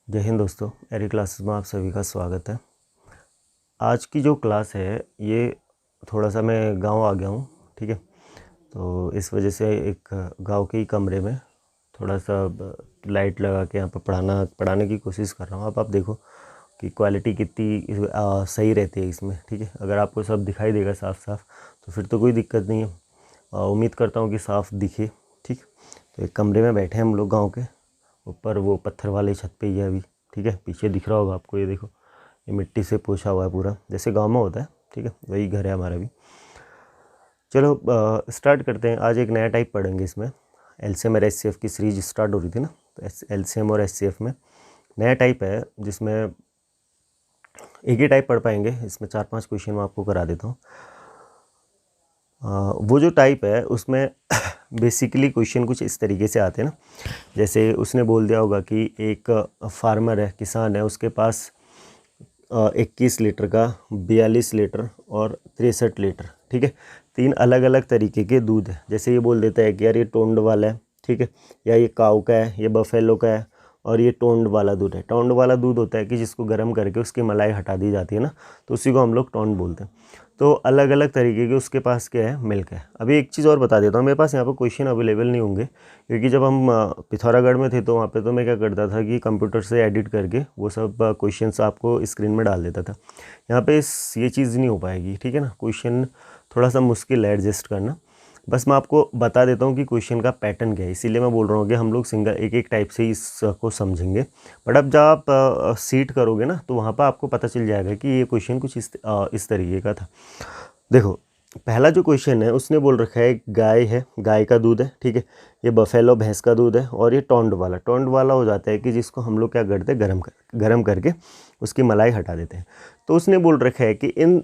जय हिंद दोस्तों, मेरी क्लासेस में आप सभी का स्वागत है। आज की जो क्लास है ये थोड़ा सा मैं गांव आ गया हूँ, ठीक है। तो इस वजह से एक गांव के ही कमरे में थोड़ा सा लाइट लगा के यहाँ पर पढ़ाने की कोशिश कर रहा हूँ। अब आप देखो कि क्वालिटी कितनी सही रहती है इसमें, ठीक है। अगर आपको सब दिखाई देगा साफ साफ तो फिर तो कोई दिक्कत नहीं है। उम्मीद करता हूँ कि साफ दिखे, ठीक। तो एक कमरे में बैठे हैं हम लोग गाँव के ऊपर, वो पत्थर वाले छत पे ही है अभी, ठीक है। पीछे दिख रहा होगा आपको, ये देखो, ये मिट्टी से पोछा हुआ है पूरा, जैसे गांव में होता है, ठीक है। वही घर है हमारा भी। चलो स्टार्ट करते हैं। आज एक नया टाइप पढ़ेंगे इसमें। एलसीएम और एचसीएफ की सीरीज स्टार्ट हो रही थी ना, तो एलसीएम और एचसीएफ में नया टाइप है जिसमें एक ही टाइप पढ़ पाएंगे। इसमें 4-5 क्वेश्चन मैं आपको करा देता हूँ। वो जो टाइप है उसमें बेसिकली क्वेश्चन कुछ इस तरीके से आते हैं ना, जैसे उसने बोल दिया होगा कि एक फार्मर है, किसान है, उसके पास 21 लीटर का, 42 लीटर और 63 लीटर, ठीक है। 3 अलग अलग तरीके के दूध है। जैसे ये बोल देता है कि यार ये टोंड वाला है, ठीक है, या ये काऊ का है, ये बफेलो का है, और ये टोंड वाला दूध है। टोंड वाला दूध होता है कि जिसको गर्म करके उसकी मलाई हटा दी जाती है ना, तो उसी को हम लोग टोंड बोलते हैं। तो अलग अलग तरीके के उसके पास क्या है, मिल्क है। अभी एक चीज़ और बता देता हूँ, मेरे पास यहाँ पर क्वेश्चन अवेलेबल नहीं होंगे क्योंकि जब हम पिथौरागढ़ में थे तो वहाँ पे तो मैं क्या करता था कि कंप्यूटर से एडिट करके वो सब क्वेश्चंस आपको स्क्रीन में डाल देता था। यहाँ पे ये चीज़ नहीं हो पाएगी, ठीक है ना। क्वेश्चन थोड़ा सा मुश्किल है एडजस्ट करना। बस मैं आपको बता देता हूँ कि क्वेश्चन का पैटर्न क्या है, इसीलिए मैं बोल रहा हूँ कि हम लोग सिंगल एक एक टाइप से ही इसको समझेंगे। बट अब जब आप सीट करोगे ना तो वहाँ पर आपको पता चल जाएगा कि ये क्वेश्चन कुछ इस तरीके का था। देखो, पहला जो क्वेश्चन है उसने बोल रखा है गाय है, गाय का दूध है, ठीक है। ये बफेलो भैंस का दूध है, और ये टोंड वाला हो जाता है कि जिसको हम लोग क्या करते हैं, गरम करके उसकी मलाई हटा देते हैं। तो उसने बोल रखा है कि इन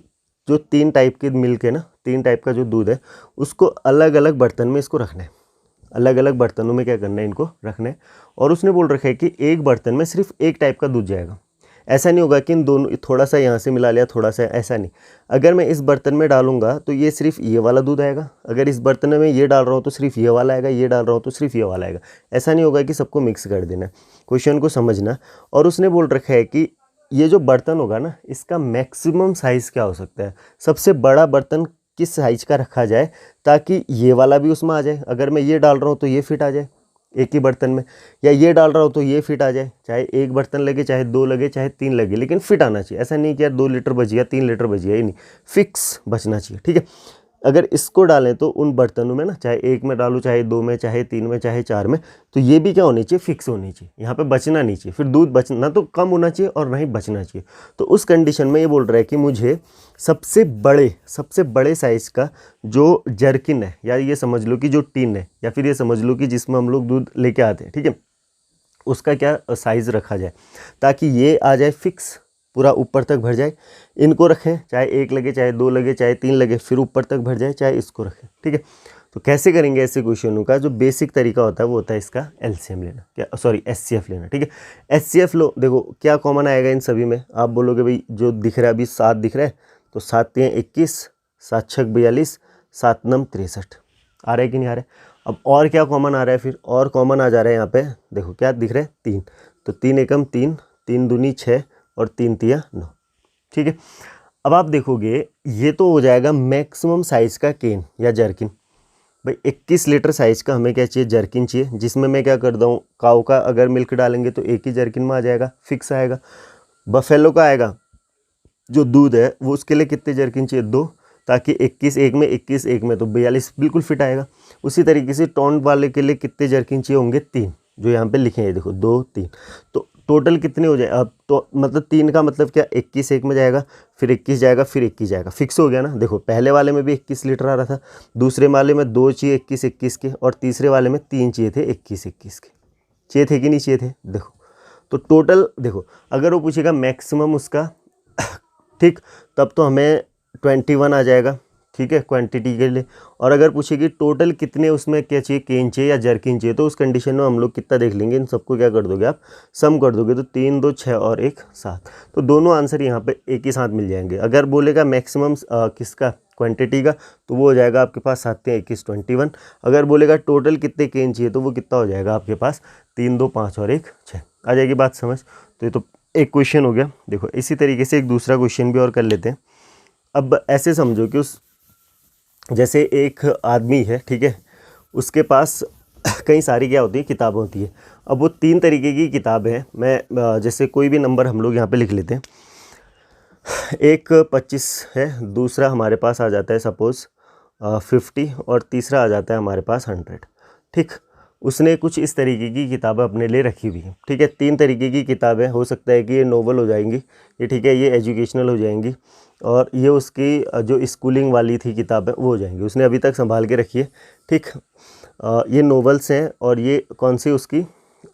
जो 3 टाइप के मिल्क है ना, 3 टाइप का जो दूध है, उसको अलग अलग बर्तन में इसको रखना है। अलग अलग बर्तनों में क्या करना है, इनको रखना है। और उसने बोल रखा है कि एक बर्तन में सिर्फ एक टाइप का दूध जाएगा। ऐसा नहीं होगा कि इन दोनों थोड़ा सा यहाँ से मिला लिया, थोड़ा सा, ऐसा नहीं। अगर मैं इस बर्तन में डालूंगा तो ये सिर्फ ये वाला दूध आएगा, अगर इस बर्तन में ये डाल रहा हूँ तो सिर्फ ये वाला आएगा, ये डाल रहा हूँ तो सिर्फ ये वाला आएगा। ऐसा नहीं होगा कि सबको मिक्स कर देना। क्वेश्चन को समझना। और उसने बोल रखा है कि ये जो बर्तन होगा ना, इसका मैक्सिमम साइज़ क्या हो सकता है, सबसे बड़ा बर्तन किस साइज का रखा जाए ताकि ये वाला भी उसमें आ जाए। अगर मैं ये डाल रहा हूँ तो ये फिट आ जाए एक ही बर्तन में, या ये डाल रहा हूँ तो ये फिट आ जाए। चाहे एक बर्तन लगे, चाहे 2 लगे, चाहे 3 लगे, लेकिन फिट आना चाहिए। ऐसा नहीं कि यार 2 लीटर बच गया, 3 लीटर बच गया, ये नहीं, फिक्स बचना चाहिए, ठीक है। अगर इसको डालें तो उन बर्तनों में ना, चाहे एक में डालूँ, चाहे 2 में, चाहे 3 में, चाहे 4 में, तो ये भी क्या होनी चाहिए, फिक्स होनी चाहिए। यहाँ पे बचना नहीं चाहिए। फिर दूध बचना तो कम होना चाहिए और ना ही बचना चाहिए। तो उस कंडीशन में ये बोल रहा है कि मुझे सबसे बड़े साइज़ का जो जर्किन है, या ये समझ लो कि जो टिन है, या फिर ये समझ लो कि जिसमें हम लोग दूध लेके आते हैं, ठीक है, उसका क्या साइज़ रखा जाए ताकि ये आ जाए फिक्स, पूरा ऊपर तक भर जाए। इनको रखें, चाहे एक लगे, चाहे 2 लगे, चाहे 3 लगे, फिर ऊपर तक भर जाए, चाहे इसको रखें, ठीक है। तो कैसे करेंगे ऐसे क्वेश्चनों का? जो बेसिक तरीका होता है वो होता है इसका एलसीएम लेना, क्या सॉरी एचसीएफ लेना, ठीक है। एचसीएफ लो, देखो क्या कॉमन आएगा इन सभी में। आप बोलोगे भाई जो दिख रहा है अभी 7 दिख रहा है, तो 7 3 21, 7 6 42, 7 9 63, आ रहा है कि नहीं आ रहा है? अब और क्या कॉमन आ रहा है? फिर और कॉमन आ जा रहा है यहाँ पे, देखो क्या दिख रहा है, 3। तो 3 एकम 3, 3 दूनी 6 और 3 तिया 9, ठीक है। अब आप देखोगे ये तो हो जाएगा मैक्सिमम साइज का केन या जर्किन। भाई 21 लीटर साइज का हमें क्या चाहिए, जर्किन चाहिए, जिसमें मैं क्या कर दूँ, काऊ का अगर मिल्क डालेंगे तो एक ही जर्किन में आ जाएगा, फिक्स आएगा। बफेलो का आएगा जो दूध है वो, उसके लिए कितने जर्किन चाहिए, 2, ताकि 21 एक में, 21 एक में, तो 42 बिल्कुल फिट आएगा। उसी तरीके से टोंड वाले के लिए कितने जर्किन चाहिए होंगे, 3, जो यहाँ पे लिखे हैं, देखो 2 3। तो टोटल कितने हो जाए अब, तो मतलब 3 का मतलब क्या, 21 एक में जाएगा, फिर 21 जाएगा, फिर 21 जाएगा, फिक्स हो गया ना। देखो पहले वाले में भी 21 लीटर आ रहा था, दूसरे वाले में 2 चाहिए 21 21 के, और तीसरे वाले में 3 चाहिए थे 21 21 के। चाहिए थे कि नहीं चाहिए थे? देखो तो टोटल देखो, अगर वो पूछेगा मैक्सिमम उसका, ठीक, तब तो हमें 21 आ जाएगा, ठीक है, क्वांटिटी के लिए। और अगर पूछेगी टोटल कितने उसमें क्या चाहिए, केन चाहिए या जर्किन चाहिए, तो उस कंडीशन में हम लोग कितना देख लेंगे, इन सबको क्या कर दोगे आप, सम कर दोगे, तो 3 2 6 और 1 7। तो दोनों आंसर यहाँ पे एक ही साथ मिल जाएंगे। अगर बोलेगा मैक्सिमम किसका, क्वांटिटी का, तो वो हो जाएगा आपके पास 7 3 21 21। अगर बोलेगा टोटल कितने केन चाहिए, तो वो कितना हो जाएगा आपके पास, 3 2 5 और 1 6। आ जाएगी बात समझ। तो ये तो एक क्वेश्चन हो गया। देखो इसी तरीके से एक दूसरा क्वेश्चन भी और कर लेते हैं। अब ऐसे समझो कि उस जैसे एक आदमी है, ठीक है, उसके पास कई सारी क्या होती है, किताबें होती है। अब वो 3 तरीके की किताबें हैं। मैं जैसे कोई भी नंबर हम लोग यहाँ पे लिख लेते हैं। एक 25 है, दूसरा हमारे पास आ जाता है सपोज़ 50 और तीसरा आ जाता है हमारे पास 100। ठीक, उसने कुछ इस तरीके की किताबें अपने लिए रखी हुई हैं। ठीक है, 3 तरीके की किताबें, हो सकता है कि ये नोवेल हो जाएंगी, ये ठीक है, ये एजुकेशनल हो जाएंगी, और ये उसकी जो स्कूलिंग वाली थी किताबें वो हो जाएंगी, उसने अभी तक संभाल के रखी है। ठीक, ये नोवेल्स हैं और ये कौन सी उसकी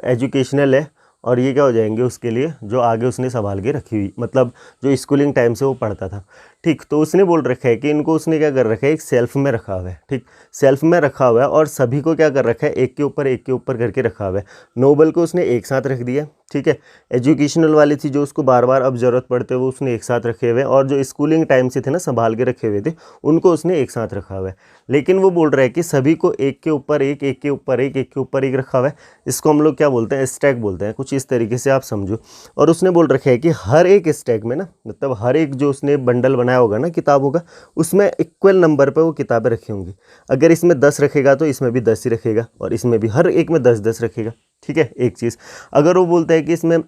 एजुकेशनल है, और ये क्या हो जाएंगे उसके लिए जो आगे उसने संभाल के रखी हुई, मतलब जो स्कूलिंग टाइम से वो पढ़ता था। ठीक, तो उसने बोल रखा है कि इनको उसने क्या कर रखा है, एक सेल्फ में रखा हुआ है। ठीक, सेल्फ में रखा हुआ है और सभी को क्या कर रखा है, एक के ऊपर करके रखा हुआ है। नोबल को उसने एक साथ रख दिया। ठीक है, एजुकेशनल वाली थी जो उसको बार बार अब ज़रूरत पड़ते वो उसने एक साथ रखे हुए, और जो स्कूलिंग टाइम से थे ना संभाल के रखे हुए थे उनको उसने एक साथ रखा हुआ है। लेकिन वो बोल रहा है कि सभी को एक के ऊपर एक, एक के ऊपर एक, एक के ऊपर एक रखा हुआ है। इसको हम लोग क्या बोलते हैं, स्टैक बोलते हैं, कुछ इस तरीके से आप समझो। और उसने बोल रखा है कि हर एक स्टैक में ना, मतलब हर एक जो उसने बंडल बनाया होगा ना किताबों का, उसमें इक्वल नंबर पर वो किताबें रखी होंगी। अगर इसमें 10 रखेगा तो इसमें भी 10 ही रखेगा, और इसमें भी हर एक में 10-10 रखेगा। ठीक है, एक चीज़। अगर वो बोलता है कि इसमें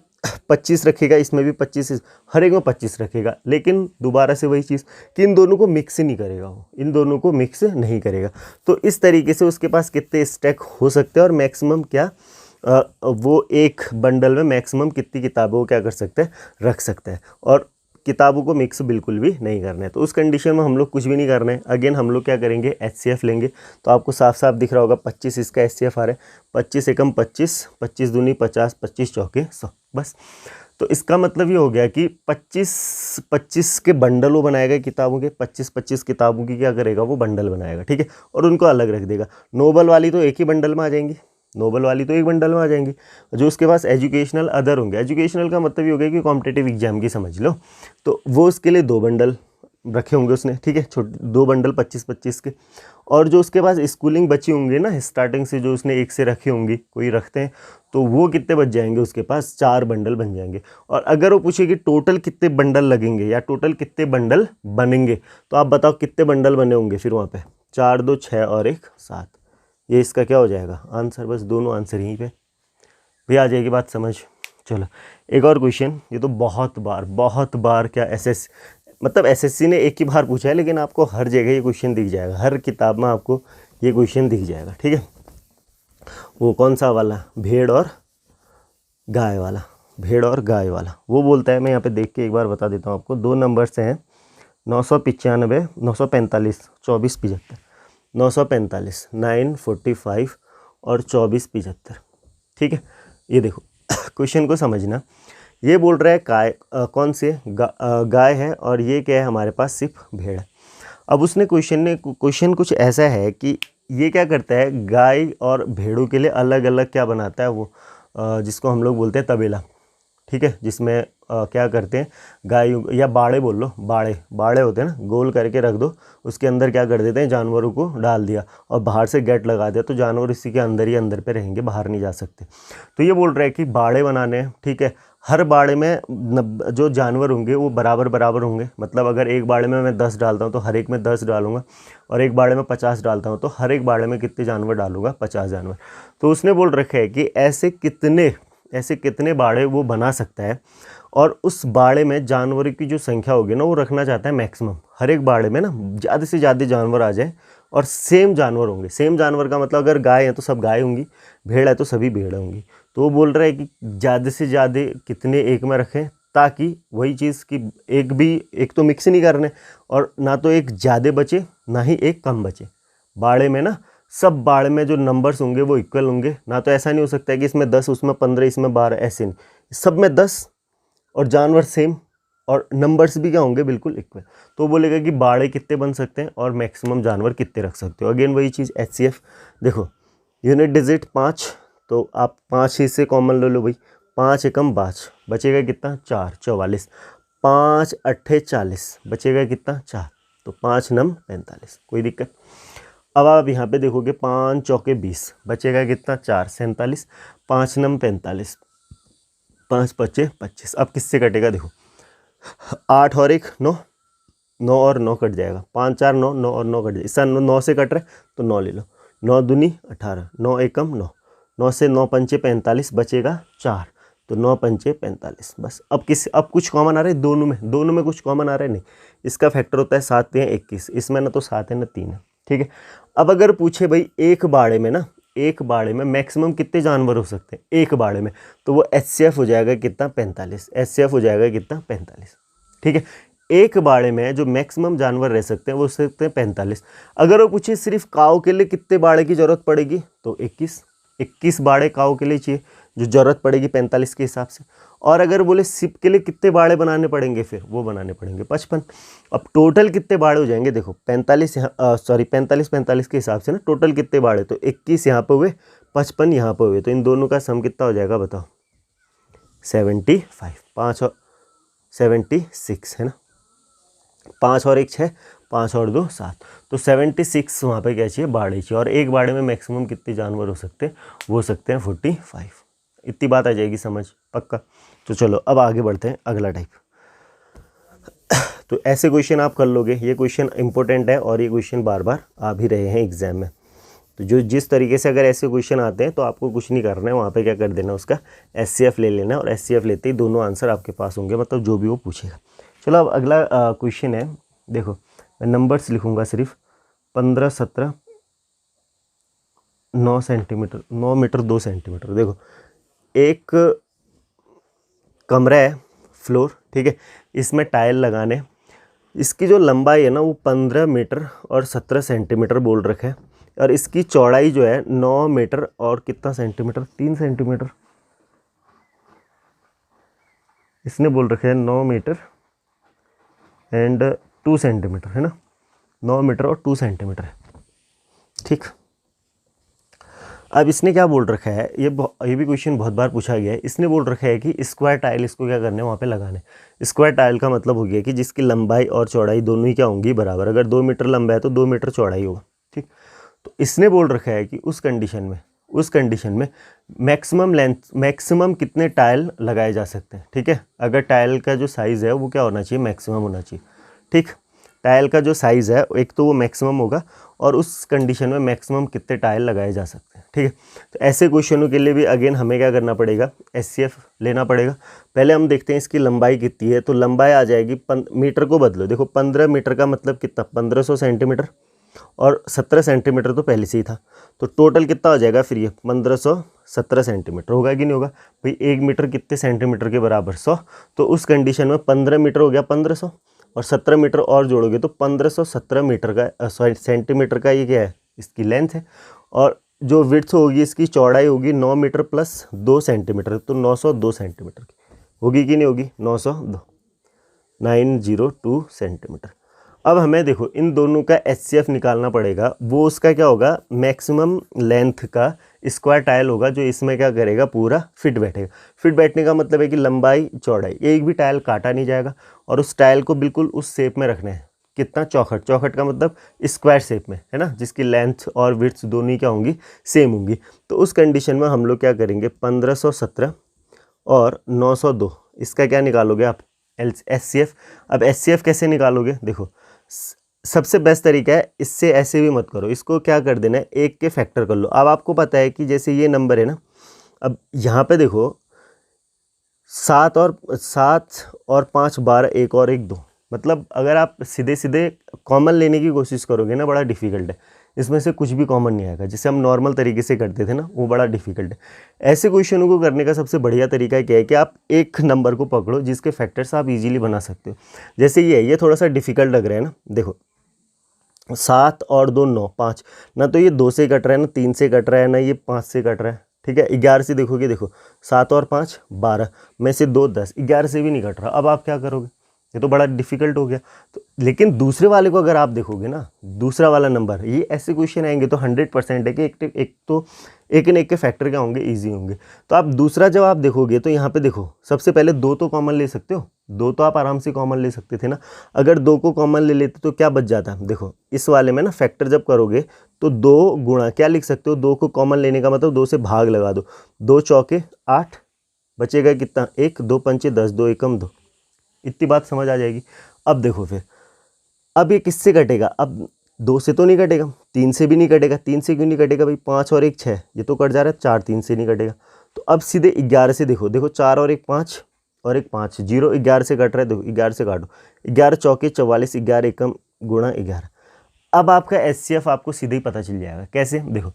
25 रखेगा, इसमें भी 25, हर एक में 25 रखेगा, लेकिन दोबारा से वही चीज़ कि इन दोनों को मिक्स नहीं करेगा, वो इन दोनों को मिक्स नहीं करेगा। तो इस तरीके से उसके पास कितने स्टैक हो सकते हैं, और मैक्सिमम क्या वो एक बंडल में मैक्सिमम कितनी किताबें वो क्या कर सकते हैं, रख सकते हैं। और किताबों को मिक्स बिल्कुल भी नहीं करना है। तो उस कंडीशन में हम लोग कुछ भी नहीं करना है। अगेन हम लोग क्या करेंगे, HCF लेंगे। तो आपको साफ साफ दिख रहा होगा 25 इसका HCF आ रहा है, 25 एकम 25, 25 दूनी 50, 25 चौके 100, बस। तो इसका मतलब ये हो गया कि 25 के बंडल वो बनाएगा किताबों के, 25 किताबों की क्या करेगा, वो बंडल बनाएगा। ठीक है, और उनको अलग रख देगा। नोबल वाली तो एक ही बंडल में आ जाएंगी, नोबल वाली तो एक बंडल में आ जाएंगी। जो उसके पास एजुकेशनल अदर होंगे, एजुकेशनल का मतलब ये हो गया कि कॉम्पिटेटिव एग्जाम की समझ लो, तो वो उसके लिए 2 बंडल रखे होंगे उसने। ठीक है, छोटे 2 बंडल 25-25 के। और जो उसके पास स्कूलिंग बची होंगी ना स्टार्टिंग से, जो उसने 1 से रखी होंगी, कोई रखते हैं, तो वो कितने बच जाएंगे उसके पास, 4 बंडल बन जाएंगे। और अगर वो पूछे कि टोटल कितने बंडल लगेंगे या टोटल कितने बंडल बनेंगे, तो आप बताओ कितने बंडल बने होंगे फिर वहाँ पे, 4, 2, 6 और 1, 7। ये इसका क्या हो जाएगा आंसर, बस दोनों आंसर यहीं पे भी आ जाएगी बात समझ। चलो एक और क्वेश्चन, ये तो बहुत बार क्या मतलब एसएससी ने एक ही बार पूछा है, लेकिन आपको हर जगह ये क्वेश्चन दिख जाएगा, हर किताब में आपको ये क्वेश्चन दिख जाएगा। ठीक है, वो कौन सा वाला, भेड़ और गाय वाला, भेड़ और गाय वाला। वो बोलता है, मैं यहाँ पे देख के एक बार बता देता हूँ आपको, 2 नंबर से हैं 995, 945, 2475, 945, 945 और 2475। ठीक है, ये देखो क्वेश्चन को समझना। ये बोल रहा है कौन से गाय है, और ये क्या है हमारे पास, सिर्फ भेड़ है। अब उसने क्वेश्चन कुछ ऐसा है कि ये क्या करता है, गाय और भेड़ों के लिए अलग अलग क्या बनाता है वो, जिसको हम लोग बोलते हैं तबेला। ठीक है, जिसमें क्या करते हैं, गाय या बाड़े बोल लो, बाड़े होते हैं ना, गोल करके रख दो, उसके अंदर क्या कर देते हैं, जानवरों को डाल दिया और बाहर से गेट लगा दिया, तो जानवर इसी के अंदर ही अंदर पे रहेंगे, बाहर नहीं जा सकते। तो ये बोल रहा है कि बाड़े बनाने हैं। ठीक है, हर बाड़े में जो जानवर होंगे वो बराबर होंगे, मतलब अगर एक बाड़े में मैं 10 डालता हूँ तो हर एक में 10 डालूंगा, और एक बाड़े में 50 डालता हूँ तो हर एक बाड़े में कितने जानवर डालूंगा, 50 जानवर। तो उसने बोल रखा है कि ऐसे कितने बाड़े वो बना सकता है, और उस बाड़े में जानवरों की जो संख्या होगी ना वो रखना चाहता है मैक्सिमम। हर एक बाड़े में ना ज़्यादा से ज़्यादा जानवर आ जाए, और सेम जानवर होंगे। सेम जानवर का मतलब अगर गाय है तो सब गाय होंगी, भेड़ है तो सभी भेड़ होंगी। तो वो बोल रहा है कि ज़्यादा से ज़्यादा कितने एक में रखें, ताकि वही चीज़ कि एक तो मिक्स नहीं करने, और ना तो एक ज़्यादा बचे ना ही एक कम बचे। बाड़े में ना सब बाड़े में जो नंबर्स होंगे वो इक्वल होंगे, ना तो ऐसा नहीं हो सकता है कि इसमें 10 उसमें 15 इसमें 12, ऐसे नहीं, सब में 10 और जानवर सेम, और नंबर्स भी क्या होंगे, बिल्कुल इक्वल। तो बोलेगा कि बाड़े कितने बन सकते हैं और मैक्सिमम जानवर कितने रख सकते हो। अगेन वही चीज़ HCF, देखो यूनिट डिजिट 5, तो आप 5 ही से कॉमन ले लो भाई, 5 एकम 5, बचेगा कितना, 4, 44, 5 अट्ठे 40, बचेगा कितना, 4, तो 5 नम 45, कोई दिक्कत। अब आप यहाँ पे देखोगे 5 चौके 20, बचेगा कितना, 4, 47, 5 नम 45, 5 पच्चे 25। अब किससे कटेगा देखो, 8 और 1 9, 9 और 9 कट जाएगा, 5 4 9, 9 और 9 कट जाएगा, इसका 9 से कट रहा है तो 9 ले लो, 9 दूनी 18, 9 एकम 9, 9 से 9 पंचे 45, बचेगा 4, तो 9 पंचे 45। बस अब कुछ कॉमन आ रहा है दोनों में कुछ कॉमन आ रहा है नहीं। इसका फैक्टर होता है 7 या 21, इसमें ना तो 7 है ना 3 है, ठीक है। अब अगर पूछे भाई एक बाड़े में मैक्सिमम कितने जानवर हो सकते हैं एक बाड़े में, तो वो HCF हो जाएगा कितना 45, HCF हो जाएगा कितना 45, ठीक है। एक बाड़े में जो मैक्सिमम जानवर रह सकते हैं वो सकते हैं 45। अगर वो पूछे सिर्फ काऊ के लिए कितने बाड़े की जरूरत पड़ेगी, तो 21 बाड़े काऊ के लिए चाहिए जो जरूरत पड़ेगी 45 के हिसाब से। और अगर बोले सिप के लिए कितने बाड़े बनाने पड़ेंगे, फिर वो बनाने पड़ेंगे 55। अब टोटल कितने बाड़े हो जाएंगे देखो, 45 यहाँ 45 के हिसाब से ना टोटल कितने बाड़े, तो 21 यहाँ पे हुए, 55 यहाँ पे हुए, तो इन दोनों का सम कितना हो जाएगा बताओ, 75। 5 और 76 है ना, 5 और 1 6, 5 और 2 7, तो 76 वहाँ पे क्या चाहिए बाड़े चाहिए। और एक बाड़े में मैक्सिमम कितने जानवर हो सकते हैं, वो हो सकते हैं 45। इतनी बात आ जाएगी समझ पक्का। तो चलो अब आगे बढ़ते हैं अगला टाइप। तो ऐसे क्वेश्चन आप कर लोगे, ये क्वेश्चन इंपॉर्टेंट है और ये क्वेश्चन बार बार आ भी रहे हैं एग्जाम में। तो जो जिस तरीके से अगर ऐसे क्वेश्चन आते हैं तो आपको कुछ नहीं करना है, वहाँ पे क्या कर देना, उसका HCF ले लेना है, और HCF लेते ही दोनों आंसर आपके पास होंगे, मतलब जो भी वो पूछेगा। चलो अब अगला क्वेश्चन है, देखो मैं नंबर्स लिखूंगा सिर्फ, 15 17 9 सेंटीमीटर 9 मीटर 2 सेंटीमीटर। देखो एक कमरा है, फ्लोर, ठीक है, इसमें टाइल लगाने, इसकी जो लंबाई है ना वो 15 मीटर और 17 सेंटीमीटर बोल रखा है, और इसकी चौड़ाई जो है 9 मीटर और कितना सेंटीमीटर, 3 सेंटीमीटर। इसने बोल रखा है 9 मीटर एंड 2 सेंटीमीटर, है ना, 9 मीटर और 2 सेंटीमीटर है, ठीक। अब इसने क्या बोल रखा है, ये भी क्वेश्चन बहुत बार पूछा गया है। इसने बोल रखा है कि स्क्वायर टाइल इसको क्या करने वहाँ पे लगाने। स्क्वायर टाइल का मतलब हो गया कि जिसकी लंबाई और चौड़ाई दोनों ही क्या होंगी बराबर, अगर 2 मीटर लंबा है तो 2 मीटर चौड़ाई होगा, ठीक। तो इसने बोल रखा है कि उस कंडीशन में मैक्सिमम कितने टाइल लगाए जा सकते हैं, ठीक है। अगर टाइल का जो साइज़ है वो क्या होना चाहिए, मैक्सिमम होना चाहिए, ठीक। टाइल का जो साइज़ है एक तो वो मैक्सिमम होगा, और उस कंडीशन में मैक्सिमम कितने टाइल लगाए जा सकते हैं, ठीक है। तो ऐसे क्वेश्चनों के लिए भी अगेन हमें क्या करना पड़ेगा, HCF लेना पड़ेगा। पहले हम देखते हैं इसकी लंबाई कितनी है, तो लंबाई आ जाएगी, मीटर को बदलो, देखो 15 मीटर का मतलब कितना 1500 सेंटीमीटर, और 17 सेंटीमीटर तो पहले से ही था, तो टोटल कितना हो जाएगा फिर ये 1517 सेंटीमीटर होगा कि नहीं होगा भाई। 1 मीटर कितने सेंटीमीटर के बराबर 100, तो उस कंडीशन में 15 मीटर हो गया 1500, और 17 मीटर और जोड़ोगे तो 1517 मीटर का सेंटीमीटर का ये क्या है, इसकी लेंथ है। और जो विड्थ होगी इसकी चौड़ाई होगी 9 मीटर प्लस 2 सेंटीमीटर, तो 902 सेंटीमीटर की होगी कि नहीं होगी, 902 सेंटीमीटर। अब हमें देखो इन दोनों का HCF निकालना पड़ेगा, वो उसका क्या होगा, मैक्सिमम लेंथ का स्क्वायर टाइल होगा जो इसमें क्या करेगा, पूरा फिट बैठेगा। फिट बैठने का मतलब है कि लंबाई चौड़ाई एक भी टाइल काटा नहीं जाएगा, और उस टाइल को बिल्कुल उस शेप में रखना है, कितना चौखट का मतलब स्क्वायर शेप में, है ना, जिसकी लेंथ और विड्थ दोनों ही क्या होंगी, सेम होंगी। तो उस कंडीशन में हम लोग क्या करेंगे, 1517 और 902, इसका क्या निकालोगे आप, HCF। अब HCF कैसे निकालोगे, देखो सबसे बेस्ट तरीका है, इससे ऐसे भी मत करो, इसको क्या कर देना है, 1 के फैक्टर कर लो। अब आपको पता है कि जैसे ये नंबर है ना, अब यहाँ पे देखो 7 और 5 12, 1 और 1 2, मतलब अगर आप सीधे कॉमन लेने की कोशिश करोगे ना, बड़ा डिफिकल्ट है, इसमें से कुछ भी कॉमन नहीं आएगा। जिसे हम नॉर्मल तरीके से करते थे ना, वो बड़ा डिफिकल्ट है। ऐसे क्वेश्चनों को करने का सबसे बढ़िया तरीका क्या है कि आप एक नंबर को पकड़ो जिसके फैक्टर्स आप इजीली बना सकते हो। जैसे ये थोड़ा सा डिफिकल्ट लग रहा है ना, देखो 7 और 2 9 5, ना तो ये 2 से कट रहा है, ना 3 से कट रहा है, ना ये 5 से कट रहा है, ठीक है। 11 से देखोगे, देखो 7 और 5 12 में से 2 10, 11 से भी नहीं कट रहा। अब आप क्या करोगे, ये तो बड़ा डिफिकल्ट हो गया। तो लेकिन दूसरे वाले को अगर आप देखोगे ना, दूसरा वाला नंबर, ये ऐसे क्वेश्चन आएंगे तो 100% है कि एक न एक के फैक्टर क्या होंगे, इजी होंगे। तो आप दूसरा जब आप देखोगे तो यहाँ पे देखो, सबसे पहले 2 तो कॉमन ले सकते हो, 2 तो आप आराम से कॉमन ले सकते थे ना। अगर 2 को कॉमन ले लेते तो क्या बच जाता, देखो इस वाले में ना फैक्टर जब करोगे तो 2 गुणा क्या लिख सकते हो, 2 को कॉमन लेने का मतलब 2 से भाग लगा दो, 2 चौके 8, बचेगा कितना, 1, 2 पंचे 10, 2 एकम 2, इतनी बात समझ आ जाएगी। अब देखो फिर, अब ये किससे कटेगा, अब 2 से तो नहीं कटेगा, 3 से भी नहीं कटेगा, 3 से क्यों नहीं कटेगा भाई, 5 और 1 6, ये तो कट जा रहा है, 4 3 से नहीं कटेगा। तो अब सीधे 11 से देखो, 4 और 1 5 और 1 5, 0 11 से कट रहा है, देखो 11 से काटो, 11 चौके 44, 11 एकम गुणा 11। अब आपका HCF आपको सीधे ही पता चल जाएगा। कैसे, देखो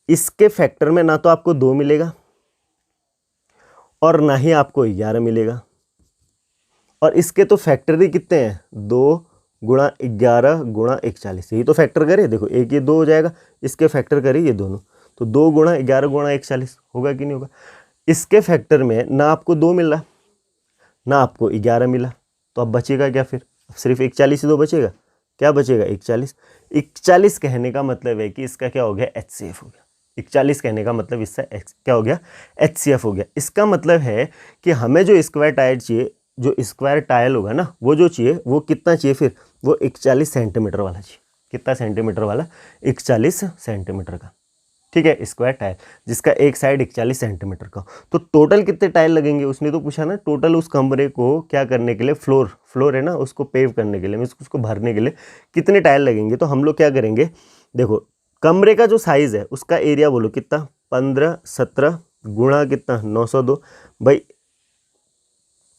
इसके फैक्टर में ना तो आपको 2 मिलेगा और ना ही आपको 11 मिलेगा, और इसके तो फैक्टर ही कितने हैं, 2 गुणा 11 गुणा 41, यही तो फैक्टर करे, देखो एक ये 2 हो जाएगा, इसके फैक्टर करे ये दोनों, तो 2 गुणा 11 गुणा 41 होगा कि नहीं होगा। इसके फैक्टर में ना आपको 2 मिल रहा ना आपको 11 मिला, तो अब बचेगा क्या फिर, सिर्फ 41 ही तो बचेगा, क्या बचेगा 41। 41 कहने का मतलब है कि इसका क्या हो गया, HCF हो गया। 41 कहने का मतलब इसका क्या हो गया, HCF हो गया। इसका मतलब है कि हमें जो स्क्वायर टाइल चाहिए, जो स्क्वायर टाइल होगा ना, वो जो चाहिए वो कितना चाहिए फिर, वो 41 सेंटीमीटर वाला चाहिए। कितना सेंटीमीटर वाला, 41 सेंटीमीटर का, ठीक है, स्क्वायर टाइल जिसका एक साइड 41 सेंटीमीटर का। तो टोटल कितने टाइल लगेंगे, उसने तो पूछा ना, टोटल उस कमरे को क्या करने के लिए, फ्लोर है ना, उसको पेव करने के लिए, मीन्स उसको भरने के लिए कितने टाइल लगेंगे। तो हम लोग क्या करेंगे, देखो कमरे का जो साइज़ है उसका एरिया बोलो कितना, 15 17 गुणा कितना 902, भाई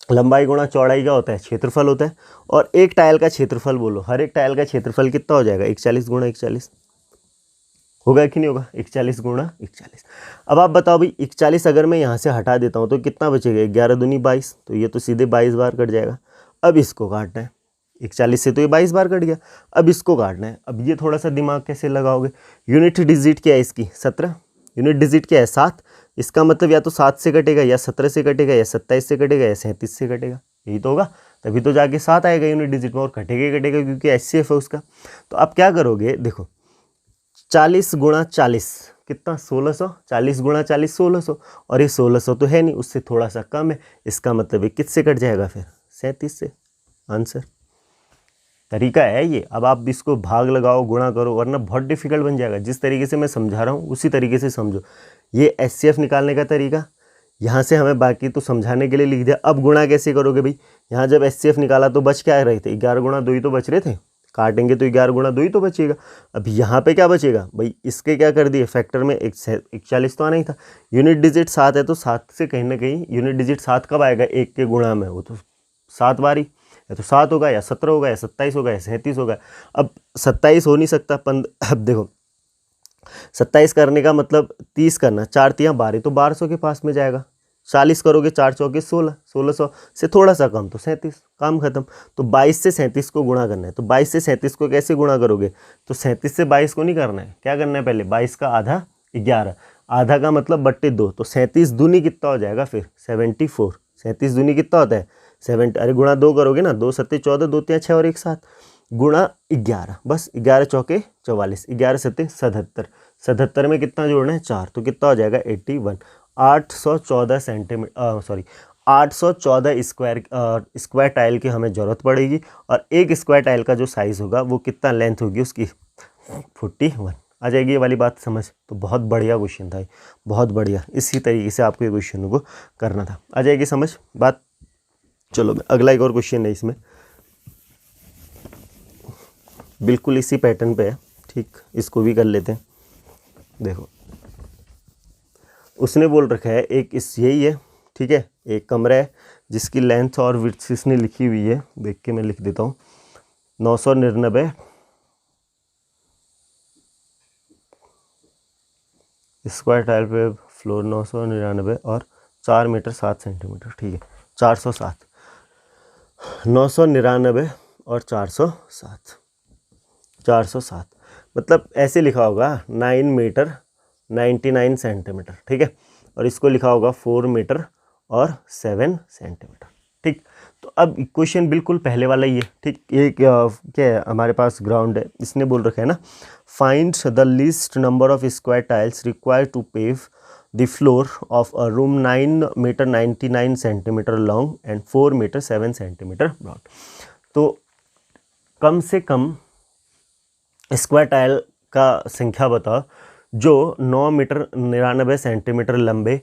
लंबाई गुणा चौड़ाई क्या होता है, क्षेत्रफल होता है, और एक टाइल का क्षेत्रफल बोलो, हर एक टाइल का क्षेत्रफल कितना हो जाएगा, 41 गुणा 41 होगा कि नहीं होगा, 41 गुणा 41। अब आप बताओ भाई, 41 अगर मैं यहाँ से हटा देता हूँ तो कितना बचेगा, 11 दूनी 22, तो ये तो सीधे 22 बार कट जाएगा। अब इसको काटना है, 41 से तो ये 22 बार कट गया, अब इसको काटना है। अब ये थोड़ा सा दिमाग कैसे लगाओगे, यूनिट डिजिट क्या है इसकी, 17, यूनिट डिजिट क्या है 7, इसका मतलब या तो 7 से कटेगा, या 17 से कटेगा, या 27 से कटेगा, या 37 से कटेगा, यही तो होगा, तभी तो जाके 7 आएगा यूनिट डिजिट में, और कटेगा ही कटेगा क्योंकि HCF है उसका। तो आप क्या करोगे, देखो 40 गुणा 40 कितना 1600, 40 गुणा 40 1600, और ये 1600 तो है नहीं, उससे थोड़ा सा कम है, इसका मतलब ये किससे कट जाएगा फिर, 37 से। आंसर, तरीका है ये। अब आप इसको भाग लगाओ, गुणा करो, वरना बहुत डिफिकल्ट बन जाएगा। जिस तरीके से मैं समझा रहा हूँ उसी तरीके से समझो। ये HCF निकालने का तरीका, यहाँ से हमें बाकी तो समझाने के लिए लिख दिया। अब गुणा कैसे करोगे भाई, यहाँ जब HCF निकाला तो बच क्या रहे थे, 11 गुणा 2 ही तो बच रहे थे, काटेंगे तो 11 गुणा 2 ही तो बचेगा। अब यहाँ पे क्या बचेगा भाई, इसके क्या कर दिए फैक्टर में, 41 तो आना ही था, यूनिट डिजिट 7 है, तो 7 से कहीं ना कहीं यूनिट डिजिट 7 कब आएगा, 1 के गुणा में, वो तो 7 बार ही, या तो 7 होगा, या 17 होगा, या 27 होगा, या 37 होगा। अब 27 हो नहीं सकता, अब देखो 27 करने का मतलब 30 करना, 4 तियाँ 12, तो 1200 के पास में जाएगा। 40 करोगे, 4 चौके 16, 1600 से थोड़ा सा कम तो 37, काम खत्म। तो 22 से 37 को गुणा करना है, तो 22 से 37 को कैसे गुणा करोगे, तो 37 से 22 को नहीं करना है, क्या करना है पहले, 22 का आधा 11, आधा का मतलब बट्टे 2, तो 37 दूनी कितना हो जाएगा फिर 74, 37 दूनी कितना होता है 70, अरे गुणा 2 करोगे ना, 2 सत्ते 14, 2 तियाँ 6 और 1 7, गुणा 11, बस 11 चौके 44, 11 सत्ते 77, 77 में कितना जोड़ना है 4, तो कितना हो जाएगा 81, 814 सेंटीमीटर, सॉरी 814 स्क्वायर टाइल की हमें ज़रूरत पड़ेगी, और एक स्क्वायर टाइल का जो साइज़ होगा वो कितना लेंथ होगी उसकी 41 आ जाएगी। ये वाली बात समझ, तो बहुत बढ़िया क्वेश्चन था, बहुत बढ़िया, इसी तरीके से आपको ये क्वेश्चन को करना था। आ जाएगी समझ बात। चलो अगला एक और क्वेश्चन है, इसमें बिल्कुल इसी पैटर्न पे है, ठीक, इसको भी कर लेते हैं। देखो उसने बोल रखा है एक यही है, ठीक है, एक कमरा है जिसकी लेंथ और विड्थ इसने लिखी हुई है, देख के मैं लिख देता हूँ, 999 स्क्वायर टाइल पे फ्लोर 999 और 4 मीटर 7 सेंटीमीटर, ठीक है, 407, 999 और 407, 407 मतलब ऐसे लिखा होगा 9 मीटर 99 सेंटीमीटर, ठीक है, और इसको लिखा होगा 4 मीटर और 7 सेंटीमीटर, ठीक। तो अब इक्वेशन बिल्कुल पहले वाला ही है, ठीक। ये क्या है, हमारे पास ग्राउंड है, इसने बोल रखा है ना, find the least number of square tiles required to pave the floor of a room 9 metre 99 centimetre long and 4 metre 7 centimetre broad. तो कम से कम स्क्वायर टाइल का संख्या बताओ जो 9 मीटर 99 सेंटीमीटर लंबे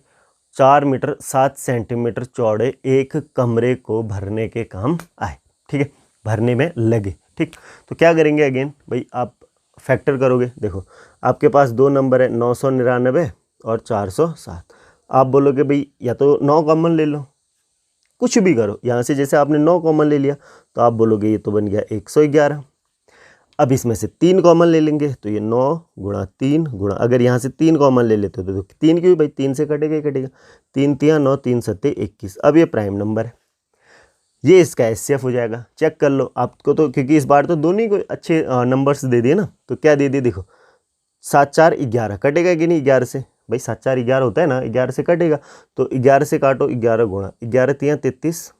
4 मीटर 7 सेंटीमीटर चौड़े एक कमरे को भरने के काम आए, ठीक है, भरने में लगे, ठीक। तो क्या करेंगे अगेन भाई, आप फैक्टर करोगे। देखो आपके पास दो नंबर है 999 और 407। आप बोलोगे भाई या तो 9 कॉमन ले लो, कुछ भी करो यहाँ से, जैसे आपने 9 कॉमन ले लिया तो आप बोलोगे ये तो बन गया 111। अब इसमें से 3 कॉमन ले लेंगे तो ये 9 गुणा 3 गुणा, अगर यहाँ से 3 कॉमन ले लेते हो तो 3 क्यों भाई, 3 से कटेगा ही कटेगा, 3 तिया 9, 3 सत्ते 21। अब ये प्राइम नंबर है, ये इसका एचसीएफ हो जाएगा। चेक कर लो आपको, तो क्योंकि इस बार तो दोनों को अच्छे नंबर्स दे दिए ना, तो क्या दे दिए देखो, 7 4 11 कटेगा कि नहीं 11 से, भाई 7 4 11 होता है ना, 11 से कटेगा, तो 11 से काटो 11 गुणा 11 तिया 33,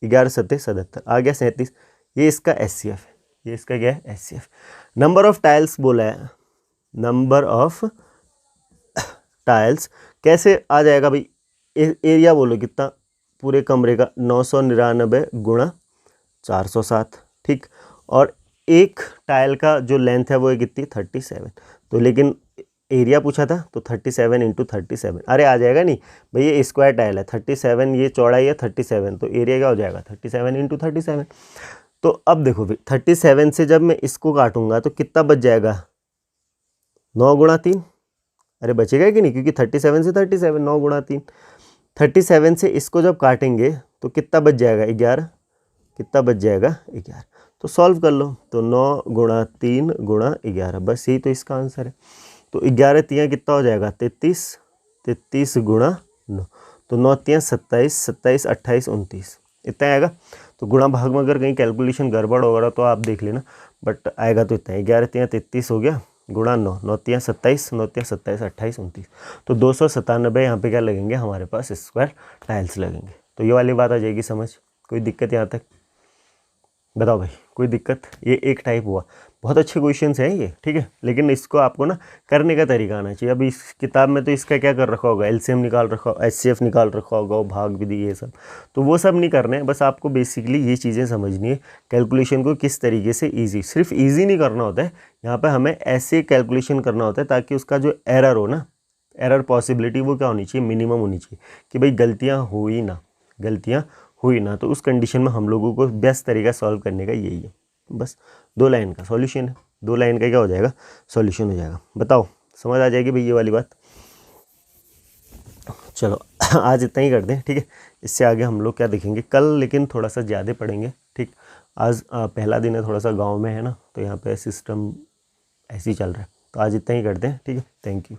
11 सत्ते 77, आ गया 37। ये इसका एचसीएफ है, ये इसका क्या है एचसीएफ। नंबर ऑफ टाइल्स बोला है, नंबर ऑफ टाइल्स कैसे आ जाएगा भाई, एरिया बोलो कितना पूरे कमरे का, 999 गुणा 407, ठीक। और एक टाइल का जो लेंथ है वो है कितनी 37, तो लेकिन एरिया पूछा था तो 37 इंटू 37, अरे आ जाएगा नहीं भाई, ये स्क्वायर टाइल है 37, ये चौड़ाई है 37, तो एरिया क्या हो जाएगा 37 इंटू 37। तो अब देखो भाई 37 से जब मैं इसको काटूंगा तो कितना बच जाएगा, 9 गुणा 3, अरे बचेगा कि नहीं, क्योंकि 37 से 37, 9 गुणा 3, 37 से इसको जब काटेंगे तो कितना बच जाएगा 11, कितना बच जाएगा 11। तो सॉल्व कर लो, तो 9 गुणा 3 गुणा 11, बस यही तो इसका आंसर है। तो 11 तियाँ कितना हो जाएगा 33, 33 गुणा 9, तो 9 तियाँ 27, 27 28 29, इतना आएगा। तो गुणा भाग में अगर कहीं कैलकुलेशन गड़बड़ होगा तो आप देख लेना, बट आएगा तो इतना, 11 तियाँ 33 हो गया गुणा 9, 9 तियाँ 27, 9 तियाँ 27 28 29, तो 297 यहाँ पे क्या लगेंगे हमारे पास स्क्वायर टाइल्स लगेंगे। तो ये वाली बात आ जाएगी समझ, कोई दिक्कत यहाँ तक बताओ भाई, कोई दिक्कत। ये एक टाइप हुआ, बहुत अच्छे क्वेश्चंस हैं ये, ठीक है, लेकिन इसको आपको ना करने का तरीका आना चाहिए। अभी इस किताब में तो इसका क्या कर रखा होगा, एलसीएम निकाल रखा, एचसीएफ निकाल रखा होगा, भाग विधि ये सब, तो वो सब नहीं करना है, बस आपको बेसिकली ये चीज़ें समझनी है, कैलकुलेशन को किस तरीके से ईजी, सिर्फ ईजी नहीं करना होता है यहाँ पर, हमें ऐसे कैलकुलेशन करना होता है ताकि उसका जो एरर हो ना, एरर पॉसिबिलिटी वो क्या होनी चाहिए, मिनिमम होनी चाहिए, कि भाई गलतियाँ हुई ना, गलतियाँ हुई ना, तो उस कंडीशन में हम लोगों को बेस्ट तरीका सॉल्व करने का यही है। बस 2 लाइन का सॉल्यूशन है, 2 लाइन का क्या हो जाएगा सॉल्यूशन हो जाएगा। बताओ समझ आ जाएगी भाई ये वाली बात। चलो आज इतना ही कर दें, ठीक है, इससे आगे हम लोग क्या देखेंगे कल, लेकिन थोड़ा सा ज़्यादा पढ़ेंगे, ठीक। आज पहला दिन है, थोड़ा सा गाँव में है ना, तो यहाँ पे सिस्टम ऐसे ही चल रहा है, तो आज इतना ही कर दें, ठीक है, थैंक यू।